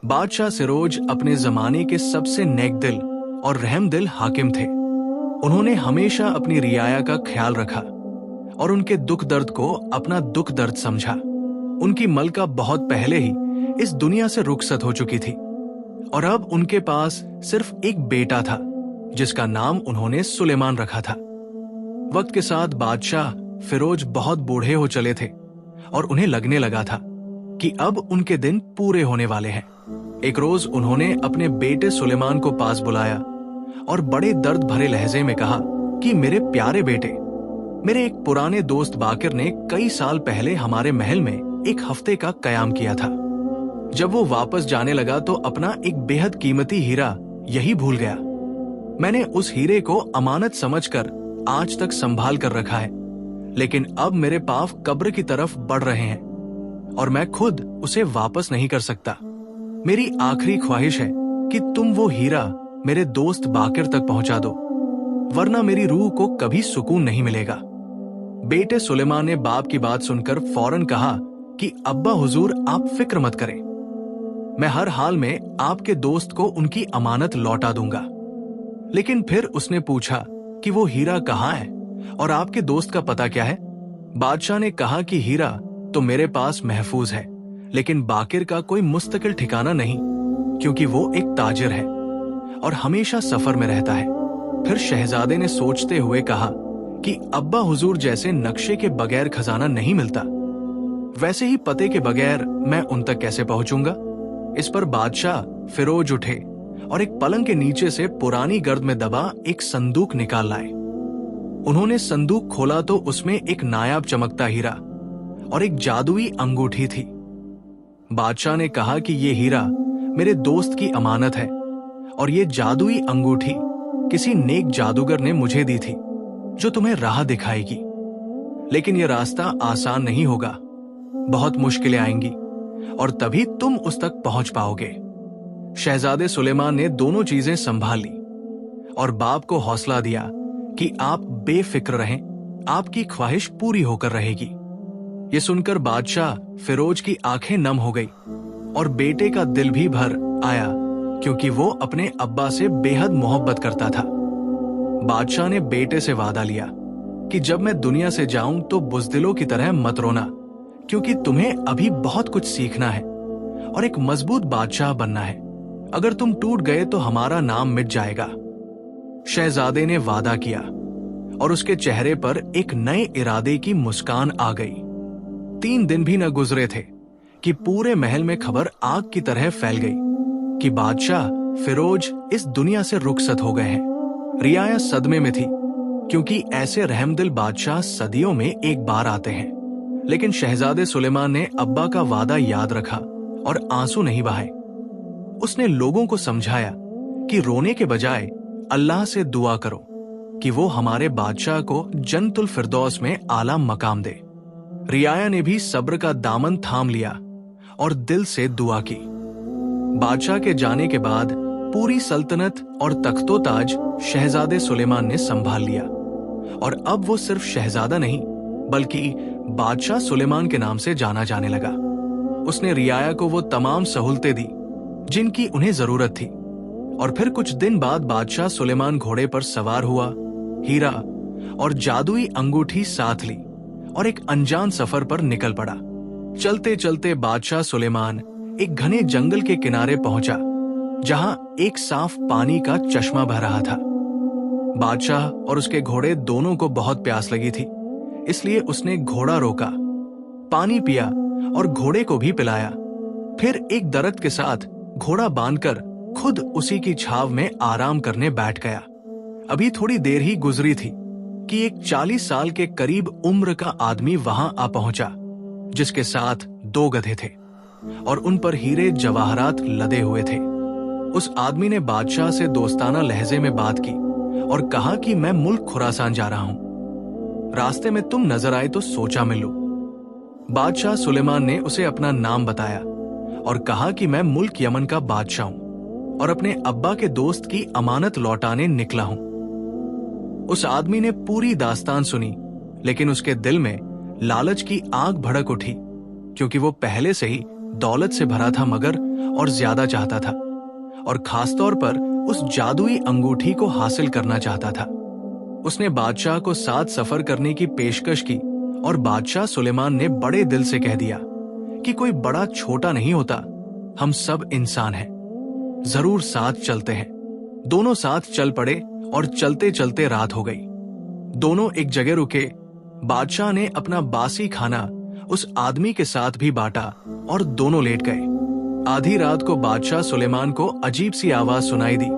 बादशाह सिरोज अपने जमाने के सबसे नेकदिल और रहमदिल हाकिम थे। उन्होंने हमेशा अपनी रियाया का ख्याल रखा और उनके दुख दर्द को अपना दुख दर्द समझा। उनकी मलका बहुत पहले ही इस दुनिया से रुखसत हो चुकी थी और अब उनके पास सिर्फ एक बेटा था जिसका नाम उन्होंने सुलेमान रखा था। वक्त के साथ बादशाह फिरोज बहुत बूढ़े हो चले थे और उन्हें लगने लगा था कि अब उनके दिन पूरे होने वाले हैं। एक रोज उन्होंने अपने बेटे सुलेमान को पास बुलाया और बड़े दर्द भरे लहजे में कहा कि मेरे प्यारे बेटे, मेरे एक पुराने दोस्त बाकिर ने कई साल पहले हमारे महल में एक हफ्ते का कयाम किया था। जब वो वापस जाने लगा तो अपना एक बेहद कीमती हीरा यही भूल गया। मैंने उस हीरे को अमानत समझकर आज तक संभाल कर रखा है, लेकिन अब मेरे पांव कब्र की तरफ बढ़ रहे हैं और मैं खुद उसे वापस नहीं कर सकता। मेरी आखिरी ख्वाहिश है कि तुम वो हीरा मेरे दोस्त बाकिर तक पहुंचा दो, वरना मेरी रूह को कभी सुकून नहीं मिलेगा। बेटे सुलेमान ने बाप की बात सुनकर फौरन कहा कि अब्बा हुजूर, आप फिक्र मत करें, मैं हर हाल में आपके दोस्त को उनकी अमानत लौटा दूंगा। लेकिन फिर उसने पूछा कि वो हीरा कहाँ है और आपके दोस्त का पता क्या है? बादशाह ने कहा कि हीरा तो मेरे पास महफूज है, लेकिन बाकिर का कोई मुस्तकिल ठिकाना नहीं, क्योंकि वो एक ताजिर है और हमेशा सफर में रहता है। फिर शहजादे ने सोचते हुए कहा कि अब्बा हुजूर जैसे नक्शे के बगैर खजाना नहीं मिलता, वैसे ही पते के बगैर मैं उन तक कैसे पहुंचूंगा? इस पर बादशाह फिरोज उठे और एक पलंग के नीचे से पुरानी गर्द में दबा एक संदूक निकाल लाए। उन्होंने संदूक खोला तो उसमें एक नायाब चमकता हीरा और एक जादुई अंगूठी थी। बादशाह ने कहा कि ये हीरा मेरे दोस्त की अमानत है और ये जादुई अंगूठी किसी नेक जादूगर ने मुझे दी थी जो तुम्हें राह दिखाएगी। लेकिन यह रास्ता आसान नहीं होगा, बहुत मुश्किलें आएंगी और तभी तुम उस तक पहुंच पाओगे। शहजादे सुलेमान ने दोनों चीजें संभाल ली और बाप को हौसला दिया कि आप बेफिक्र रहें, आपकी ख्वाहिश पूरी होकर रहेगी। ये सुनकर बादशाह फिरोज की आंखें नम हो गई और बेटे का दिल भी भर आया, क्योंकि वो अपने अब्बा से बेहद मोहब्बत करता था। बादशाह ने बेटे से वादा लिया कि जब मैं दुनिया से जाऊं तो बुज़दिलों की तरह मत रोना, क्योंकि तुम्हें अभी बहुत कुछ सीखना है और एक मजबूत बादशाह बनना है। अगर तुम टूट गए तो हमारा नाम मिट जाएगा। शहजादे ने वादा किया और उसके चेहरे पर एक नए इरादे की मुस्कान आ गई। 3 दिन भी न गुजरे थे कि पूरे महल में खबर आग की तरह फैल गई कि बादशाह फिरोज इस दुनिया से रुखसत हो गए हैं। रियाया सदमे में थी, क्योंकि ऐसे रहमदिल बादशाह सदियों में एक बार आते हैं। लेकिन शहजादे सुलेमान ने अब्बा का वादा याद रखा और आंसू नहीं बहाए। उसने लोगों को समझाया कि रोने के बजाय अल्लाह से दुआ करो कि वो हमारे बादशाह को जन्नतुल फिरदौस में आला मकाम दे। रियाया ने भी सब्र का दामन थाम लिया और दिल से दुआ की। बादशाह के जाने के बाद पूरी सल्तनत और तख्तो ताज शहजादे सुलेमान ने संभाल लिया और अब वो सिर्फ शहजादा नहीं बल्कि बादशाह सुलेमान के नाम से जाना जाने लगा। उसने रियाया को वो तमाम सहूलतें दी जिनकी उन्हें जरूरत थी और फिर कुछ दिन बाद बादशाह सुलेमान घोड़े पर सवार हुआ, हीरा और जादुई अंगूठी साथ ली और एक अनजान सफर पर निकल पड़ा। चलते चलते बादशाह सुलेमान एक घने जंगल के किनारे पहुंचा, जहां एक साफ पानी का चश्मा बह रहा था। बादशाह और उसके घोड़े दोनों को बहुत प्यास लगी थी, इसलिए उसने घोड़ा रोका, पानी पिया और घोड़े को भी पिलाया। फिर एक दरख्त के साथ घोड़ा बांधकर खुद उसी की छाव में आराम करने बैठ गया। अभी थोड़ी देर ही गुजरी थी कि एक 40 साल के करीब उम्र का आदमी वहां आ पहुंचा, जिसके साथ 2 गधे थे और उन पर हीरे जवाहरात लदे हुए थे। उस आदमी ने बादशाह से दोस्ताना लहजे में बात की और कहा कि मैं मुल्क खुरासान जा रहा हूं, रास्ते में तुम नजर आए तो सोचा मिलूं। बादशाह सुलेमान ने उसे अपना नाम बताया और कहा कि मैं मुल्क यमन का बादशाह हूं और अपने अब्बा के दोस्त की अमानत लौटाने निकला हूं। उस आदमी ने पूरी दास्तान सुनी, लेकिन उसके दिल में लालच की आग भड़क उठी, क्योंकि वो पहले से ही दौलत से भरा था, मगर और ज्यादा चाहता था, और खासतौर पर उस जादुई अंगूठी को हासिल करना चाहता था। उसने बादशाह को 7 सफर करने की पेशकश की, और बादशाह सुलेमान ने बड़े दिल से कह दिया कि कोई बड़ा छोटा नहीं होता, हम सब इंसान हैं, जरूर साथ चलते हैं। दोनों साथ चल पड़े और चलते चलते रात हो गई। दोनों एक जगह रुके। बादशाह ने अपना बासी खाना उस आदमी के साथ भी बांटा और दोनों लेट गए। आधी रात को बादशाह सुलेमान को अजीब सी आवाज सुनाई दी।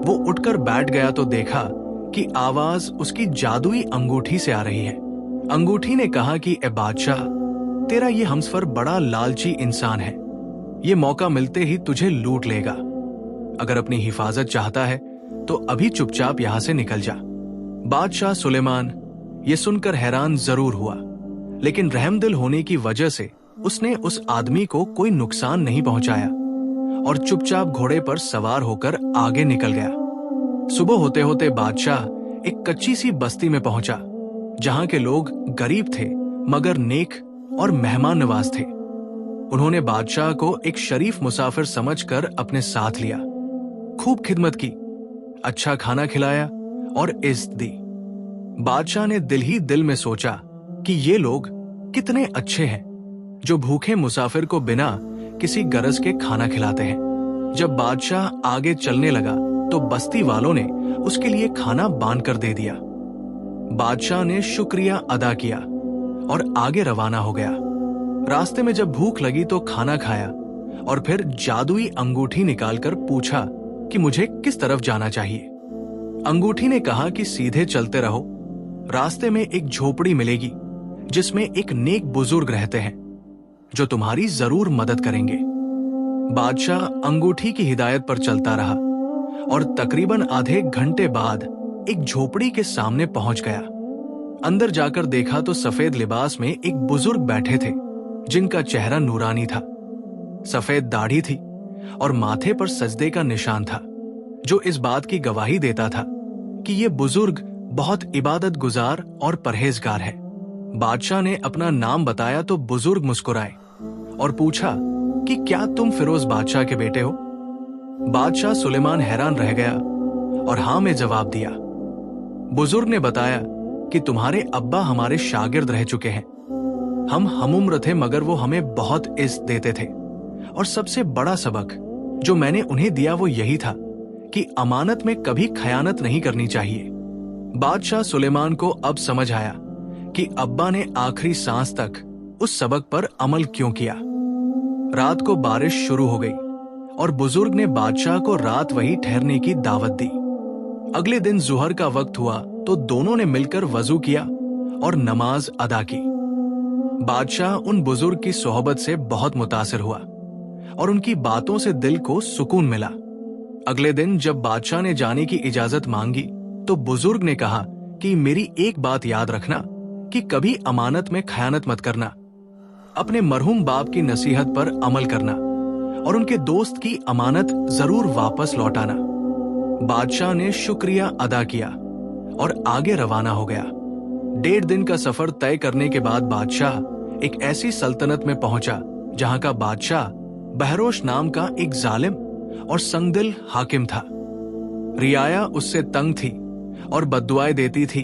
वो उठकर बैठ गया तो देखा कि आवाज उसकी जादुई अंगूठी से आ रही है। अंगूठी ने कहा कि ए बादशाह, तेरा ये हमसफर बड़ा लालची इंसान है, ये मौका मिलते ही तुझे लूट लेगा। अगर अपनी हिफाजत चाहता है तो अभी चुपचाप यहां से निकल जा। बादशाह सुलेमान ये सुनकर हैरान जरूर हुआ, लेकिन रहमदिल होने की वजह से उसने उस आदमी को कोई नुकसान नहीं पहुंचाया और चुपचाप घोड़े पर सवार होकर आगे निकल गया। सुबह होते होते बादशाह एक कच्ची सी बस्ती में पहुंचा, जहां के लोग गरीब थे मगर नेक और मेहमान नवाज थे। उन्होंने बादशाह को एक शरीफ मुसाफिर समझकर अपने साथ लिया, खूब खिदमत की, अच्छा खाना खिलाया और इज्जत दी। बादशाह ने दिल ही दिल में सोचा कि ये लोग कितने अच्छे हैं जो भूखे मुसाफिर को बिना किसी गरज के खाना खिलाते हैं। जब बादशाह आगे चलने लगा तो बस्ती वालों ने उसके लिए खाना बांध कर दे दिया। बादशाह ने शुक्रिया अदा किया और आगे रवाना हो गया। रास्ते में जब भूख लगी तो खाना खाया और फिर जादुई अंगूठी निकालकर पूछा कि मुझे किस तरफ जाना चाहिए। अंगूठी ने कहा कि सीधे चलते रहो, रास्ते में एक झोपड़ी मिलेगी जिसमें एक नेक बुजुर्ग रहते हैं जो तुम्हारी जरूर मदद करेंगे। बादशाह अंगूठी की हिदायत पर चलता रहा और तकरीबन आधे घंटे बाद एक झोपड़ी के सामने पहुंच गया। अंदर जाकर देखा तो सफेद लिबास में एक बुजुर्ग बैठे थे जिनका चेहरा नूरानी था। सफेद दाढ़ी थी और माथे पर सजदे का निशान था, जो इस बात की गवाही देता था कि ये बुजुर्ग बहुत इबादत गुजार और परहेजगार है। बादशाह ने अपना नाम बताया तो बुजुर्ग मुस्कुराए और पूछा कि क्या तुम फिरोज बादशाह के बेटे हो? बादशाह सुलेमान हैरान रह गया और हाँ में जवाब दिया। बुजुर्ग ने बताया कि तुम्हारे अब्बा हमारे शागिर्द रह चुके हैं। हम उम्र थे मगर वो हमें बहुत इज्जत देते थे, और सबसे बड़ा सबक जो मैंने उन्हें दिया वो यही था कि अमानत में कभी खयानत नहीं करनी चाहिए। बादशाह सुलेमान को अब समझ आया कि अब्बा ने आखिरी सांस तक उस सबक पर अमल क्यों किया। रात को बारिश शुरू हो गई और बुजुर्ग ने बादशाह को रात वही ठहरने की दावत दी। अगले दिन जुहर का वक्त हुआ तो दोनों ने मिलकर वजू किया और नमाज अदा की। बादशाह उन बुजुर्ग की सोहबत से बहुत मुतासिर हुआ और उनकी बातों से दिल को सुकून मिला। अगले दिन जब बादशाह ने जाने की इजाजत मांगी तो बुजुर्ग ने कहा कि मेरी एक बात याद रखना कि कभी अमानत में खयानत मत करना, अपने मरहूम बाप की नसीहत पर अमल करना और उनके दोस्त की अमानत जरूर वापस लौटाना। बादशाह ने शुक्रिया अदा किया और आगे रवाना हो गया। 1.5 दिन का सफर तय करने के बाद बादशाह एक ऐसी सल्तनत में पहुंचा जहां का बादशाह बहरोश नाम का एक जालिम और संगदिल हाकिम था। रियाया उससे तंग थी और बद्दुआएं देती थी,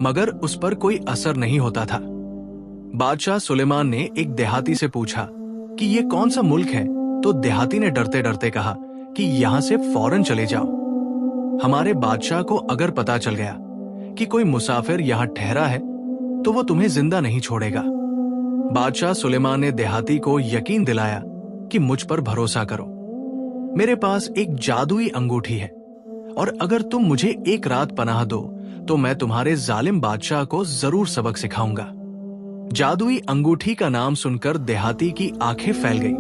मगर उस पर कोई असर नहीं होता था। बादशाह सुलेमान ने एक देहाती से पूछा कि ये कौन सा मुल्क है, तो देहाती ने डरते डरते कहा कि यहां से फौरन चले जाओ। हमारे बादशाह को अगर पता चल गया कि कोई मुसाफिर यहां ठहरा है तो वो तुम्हें जिंदा नहीं छोड़ेगा। बादशाह सुलेमान ने देहाती को यकीन दिलाया कि मुझ पर भरोसा करो, मेरे पास एक जादुई अंगूठी है और अगर तुम मुझे एक रात पनाह दो तो मैं तुम्हारे जालिम बादशाह को जरूर सबक सिखाऊंगा। जादुई अंगूठी का नाम सुनकर देहाती की आंखें फैल गई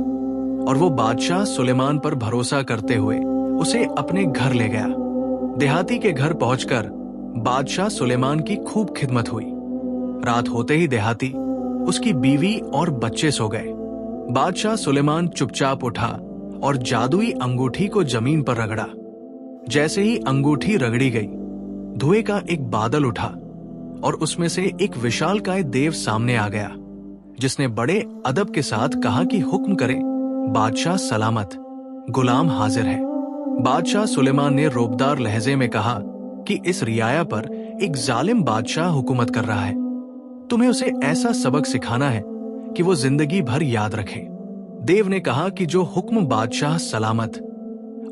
और वो बादशाह सुलेमान पर भरोसा करते हुए उसे अपने घर ले गया। देहाती के घर पहुंचकर बादशाह सुलेमान की खूब खिदमत हुई। रात होते ही देहाती, उसकी बीवी और बच्चे सो गए। बादशाह सुलेमान चुपचाप उठा और जादुई अंगूठी को जमीन पर रगड़ा। जैसे ही अंगूठी रगड़ी गई, धुएं का एक बादल उठा और उसमें से एक विशालकाय देव सामने आ गया, जिसने बड़े अदब के साथ कहा कि हुक्म करे बादशाह सलामत, गुलाम हाजिर है। बादशाह सुलेमान ने रोबदार लहजे में कहा कि इस रियाया पर एक जालिम बादशाह हुकूमत कर रहा है। तुम्हें उसे ऐसा सबक सिखाना है कि वो जिंदगी भर याद रखे। देव ने कहा कि जो हुक्म बादशाह सलामत,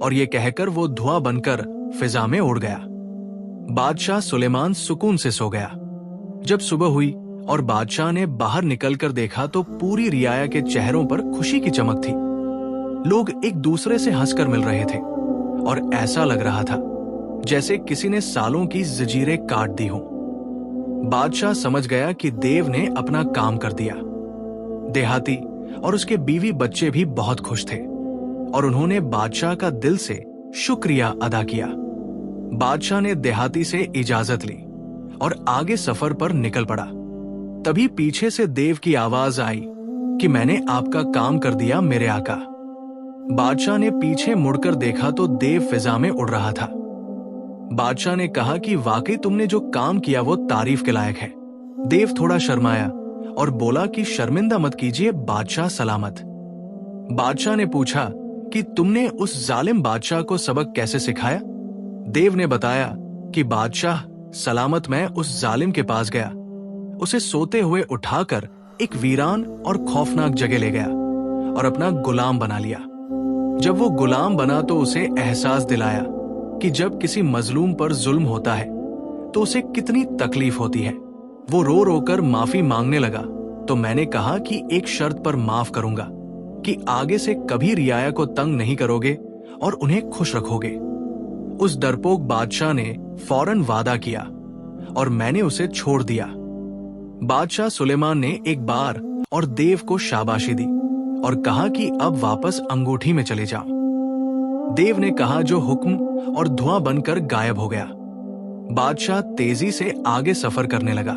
और ये कहकर वो धुआं बनकर फिजा में उड़ गया। बादशाह सुलेमान सुकून से सो गया। जब सुबह हुई और बादशाह ने बाहर निकलकर देखा तो पूरी रियाया के चेहरों पर खुशी की चमक थी। लोग एक दूसरे से हंसकर मिल रहे थे और ऐसा लग रहा था जैसे किसी ने सालों की जंजीरें काट दी हों। बादशाह समझ गया कि देव ने अपना काम कर दिया। देहाती और उसके बीवी बच्चे भी बहुत खुश थे और उन्होंने बादशाह का दिल से शुक्रिया अदा किया। बादशाह ने देहाती से इजाजत ली और आगे सफर पर निकल पड़ा। तभी पीछे से देव की आवाज आई कि मैंने आपका काम कर दिया मेरे आका। बादशाह ने पीछे मुड़कर देखा तो देव फिजा में उड़ रहा था। बादशाह ने कहा कि वाकई तुमने जो काम किया वो तारीफ के लायक है। देव थोड़ा शर्माया और बोला कि शर्मिंदा मत कीजिए बादशाह सलामत। बादशाह ने पूछा कि तुमने उस जालिम बादशाह को सबक कैसे सिखाया? देव ने बताया कि बादशाह सलामत मैं उस जालिम के पास गया, उसे सोते हुए उठाकर एक वीरान और खौफनाक जगह ले गया और अपना गुलाम बना लिया। जब वो गुलाम बना तो उसे एहसास दिलाया कि जब किसी मजलूम पर जुल्म होता है तो उसे कितनी तकलीफ होती है। वो रो रो कर माफी मांगने लगा तो मैंने कहा कि एक शर्त पर माफ करूंगा कि आगे से कभी रियाया को तंग नहीं करोगे और उन्हें खुश रखोगे। उस डरपोक बादशाह ने फौरन वादा किया और मैंने उसे छोड़ दिया। बादशाह सुलेमान ने एक बार और देव को शाबाशी दी और कहा कि अब वापस अंगूठी में चले जाओ। देव ने कहा जो हुक्म और धुआं बनकर गायब हो गया। बादशाह तेजी से आगे सफर करने लगा।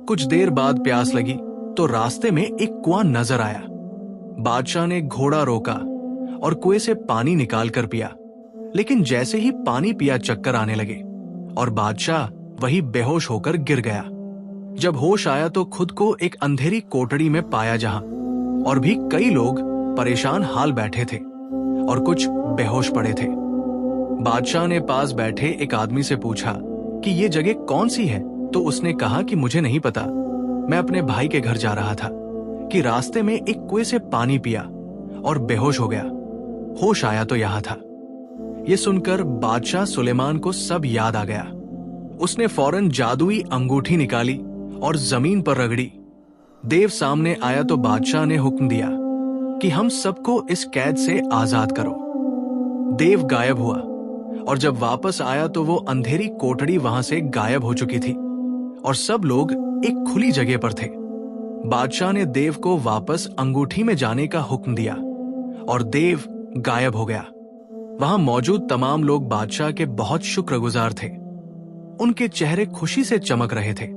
कुछ देर बाद प्यास लगी तो रास्ते में एक कुआं नजर आया। बादशाह ने घोड़ा रोका और कुएं से पानी निकालकर पिया, लेकिन जैसे ही पानी पिया चक्कर आने लगे और बादशाह वही बेहोश होकर गिर गया। जब होश आया तो खुद को एक अंधेरी कोठड़ी में पाया जहां और भी कई लोग परेशान हाल बैठे थे और कुछ बेहोश पड़े थे। बादशाह ने पास बैठे एक आदमी से पूछा कि ये जगह कौन सी है, तो उसने कहा कि मुझे नहीं पता, मैं अपने भाई के घर जा रहा था कि रास्ते में एक कुएं से पानी पिया और बेहोश हो गया। होश आया तो यहां था। ये सुनकर बादशाह सुलेमान को सब याद आ गया। उसने फौरन जादुई अंगूठी निकाली और जमीन पर रगड़ी। देव सामने आया तो बादशाह ने हुक्म दिया कि हम सबको इस कैद से आजाद करो। देव गायब हुआ और जब वापस आया तो वो अंधेरी कोठड़ी वहां से गायब हो चुकी थी और सब लोग एक खुली जगह पर थे। बादशाह ने देव को वापस अंगूठी में जाने का हुक्म दिया और देव गायब हो गया। वहां मौजूद तमाम लोग बादशाह के बहुत शुक्रगुजार थे। उनके चेहरे खुशी से चमक रहे थे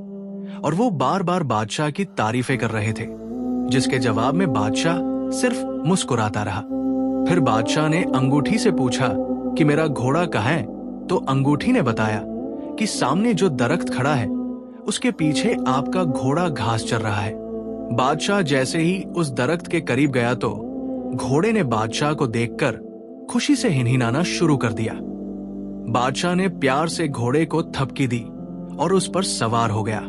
और वो बार बार बादशाह की तारीफें कर रहे थे, जिसके जवाब में बादशाह सिर्फ मुस्कुराता रहा। फिर बादशाह ने अंगूठी से पूछा कि मेरा घोड़ा कहाँ है, तो अंगूठी ने बताया कि सामने जो दरख्त खड़ा है उसके पीछे आपका घोड़ा घास चर रहा है। बादशाह जैसे ही उस दरख्त के करीब गया तो घोड़े ने बादशाह को देखकर खुशी से हिनहिनाना शुरू कर दिया। बादशाह ने प्यार से घोड़े को थपकी दी और उस पर सवार हो गया।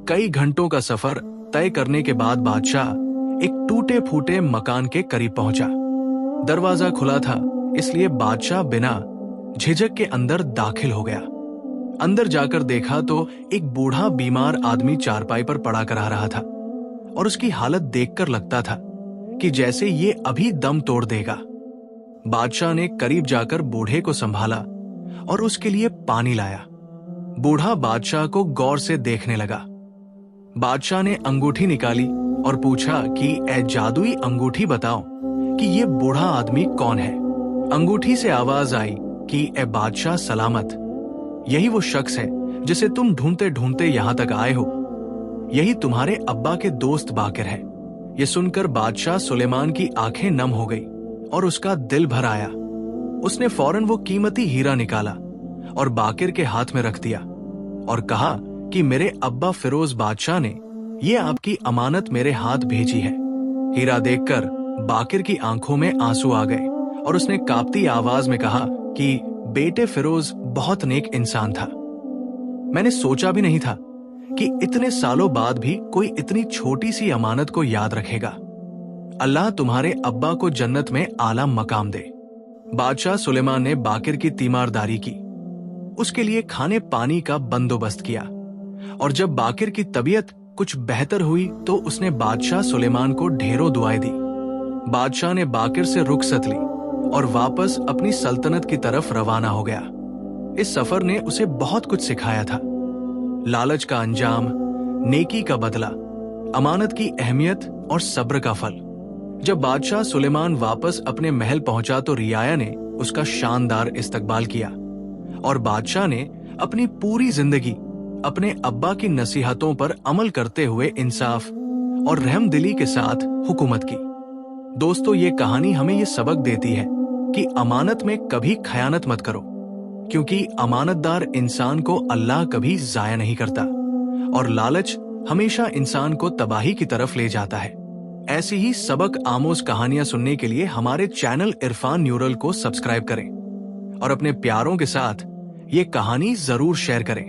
कई घंटों का सफर तय करने के बाद बादशाह एक टूटे फूटे मकान के करीब पहुंचा। दरवाजा खुला था, इसलिए बादशाह बिना झिझक के अंदर दाखिल हो गया। अंदर जाकर देखा तो एक बूढ़ा बीमार आदमी चारपाई पर पड़ा करा रहा था और उसकी हालत देखकर लगता था कि जैसे ये अभी दम तोड़ देगा। बादशाह ने करीब जाकर बूढ़े को संभाला और उसके लिए पानी लाया। बूढ़ा बादशाह को गौर से देखने लगा। बादशाह ने अंगूठी निकाली और पूछा कि ए जादुई अंगूठी बताओ कि ये बूढ़ा आदमी कौन है। अंगूठी से आवाज आई कि ए बादशाह सलामत, यही वो शख्स है जिसे तुम ढूंढते ढूंढते यहां तक आए हो। यही तुम्हारे अब्बा के दोस्त बाकिर है। ये सुनकर बादशाह सुलेमान की आंखें नम हो गई और उसका दिल भर आया। उसने फौरन वो कीमती हीरा निकाला और बाकिर के हाथ में रख दिया और कहा कि मेरे अब्बा फिरोज बादशाह ने ये आपकी अमानत मेरे हाथ भेजी है। हीरा देखकर बाकिर की आंखों में आंसू आ गए और उसने कांपती आवाज में कहा कि बेटे फिरोज बहुत नेक इंसान था। मैंने सोचा भी नहीं था कि इतने सालों बाद भी कोई इतनी छोटी सी अमानत को याद रखेगा। अल्लाह तुम्हारे अब्बा को जन्नत में आला मकाम दे। बादशाह सुलेमान ने बाकिर की तीमारदारी की, उसके लिए खाने पानी का बंदोबस्त किया, और जब बाकिर की तबीयत कुछ बेहतर हुई तो उसने बादशाह सुलेमान को ढेरों दुआएं दी। बादशाह ने बाकिर से रुखसत ली और वापस अपनी सल्तनत की तरफ रवाना हो गया। इस सफर ने उसे बहुत कुछ सिखाया था। लालच का अंजाम, नेकी का बदला, अमानत की अहमियत और सब्र का फल। जब बादशाह सुलेमान वापस अपने महल पहुंचा तो रियाया ने उसका शानदार इस्तकबाल किया और बादशाह ने अपनी पूरी जिंदगी अपने अब्बा की नसीहतों पर अमल करते हुए इंसाफ और रहमदिली के साथ हुकूमत की। दोस्तों, ये कहानी हमें ये सबक देती है कि अमानत में कभी खयानत मत करो, क्योंकि अमानतदार इंसान को अल्लाह कभी जाया नहीं करता और लालच हमेशा इंसान को तबाही की तरफ ले जाता है। ऐसी ही सबक आमोज कहानियां सुनने के लिए हमारे चैनल इरफान न्यूरल को सब्सक्राइब करें और अपने प्यारों के साथ ये कहानी जरूर शेयर करें।